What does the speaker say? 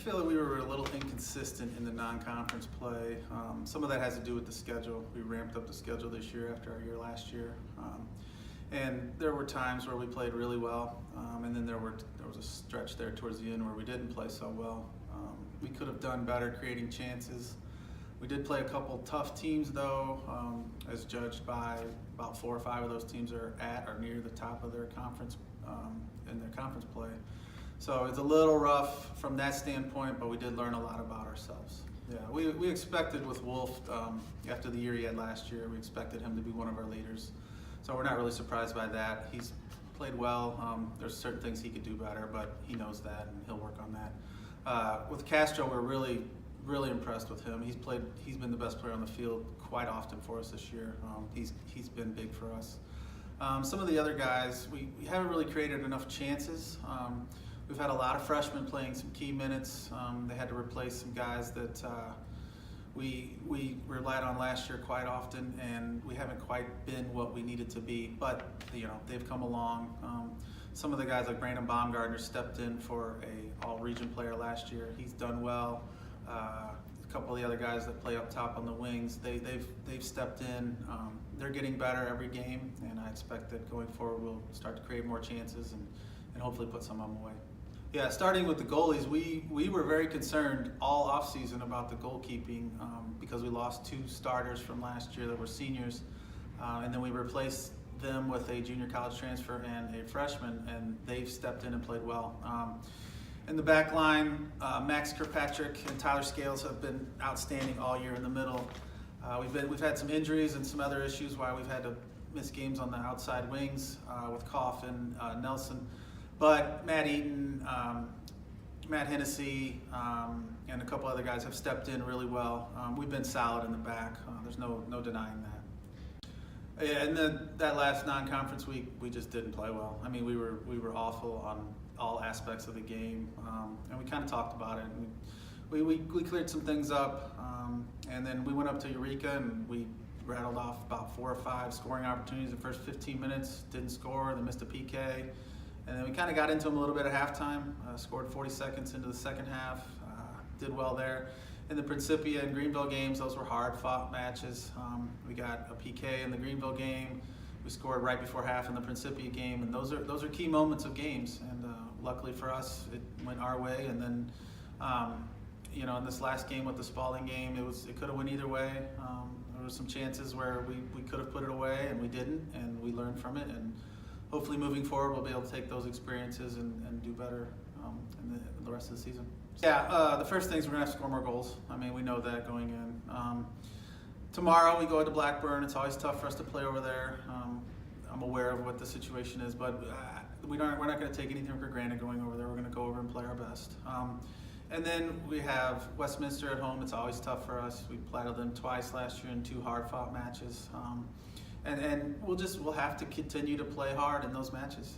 feel that we were a little inconsistent in the non-conference play. Some of that has to do with the schedule. We ramped up the schedule this year after our year last year. And there were times where we played really well, and then there was a stretch there towards the end where we didn't play so well. We could have done better creating chances. We did play a couple tough teams though, as judged by about 4 or 5 of those teams are at or near the top of their conference in their conference play. So it's a little rough from that standpoint, but we did learn a lot about ourselves. Yeah, we expected with Wolf, after the year he had last year, we expected him to be one of our leaders. So we're not really surprised by that. He's played well. There's certain things he could do better, but he knows that and he'll work on that. With Castro, we're really impressed with him. He's been the best player on the field quite often for us this year. He's been big for us. Some of the other guys, we haven't really created enough chances. We've had a lot of freshmen playing some key minutes. They had to replace some guys that we relied on last year quite often, and we haven't quite been what we needed to be. But they've come along. Some of the guys like Brandon Baumgartner stepped in for a all-region player last year. He's done well. A couple of the other guys that play up top on the wings, they've stepped in. They're getting better every game, and I expect that going forward we'll start to create more chances and hopefully put some on the way. Yeah, starting with the goalies, we were very concerned all offseason about the goalkeeping because we lost 2 starters from last year that were seniors, and then we replaced them with a junior college transfer and a freshman, and they've stepped in and played well. In the back line, Max Kirkpatrick and Tyler Scales have been outstanding all year in the middle. We've had some injuries and some other issues why we've had to miss games on the outside wings with Koff and Nelson. But Matt Eaton, Matt Hennessy, and a couple other guys have stepped in really well. We've been solid in the back. There's no denying that. Yeah, and then that last non-conference week, we just didn't play well. I mean, we were awful on all aspects of the game, and we kind of talked about it. And we cleared some things up, and then we went up to Eureka and we rattled off about 4 or 5 scoring opportunities in the first 15 minutes. Didn't score, then missed a PK. And then we kind of got into them a little bit at halftime, scored 40 seconds into the second half, did well there. In the Principia and Greenville games, those were hard-fought matches. We got a PK in the Greenville game. We scored right before half in the Principia game, and those are key moments of games. And luckily for us, it went our way. And then, in this last game with the Spalding game, it could have went either way. There were some chances where we could have put it away, and we didn't, and we learned from it. And hopefully moving forward, we'll be able to take those experiences and do better in the rest of the season. Yeah, the first thing is we're going to have to score more goals. I mean, we know that going in. Tomorrow we go into Blackburn. It's always tough for us to play over there. I'm aware of what the situation is, but we're not going to take anything for granted going over there. We're going to go over and play our best. And then we have Westminster at home. It's always tough for us. We played them twice last year in 2 hard-fought matches. And we'll have to continue to play hard in those matches.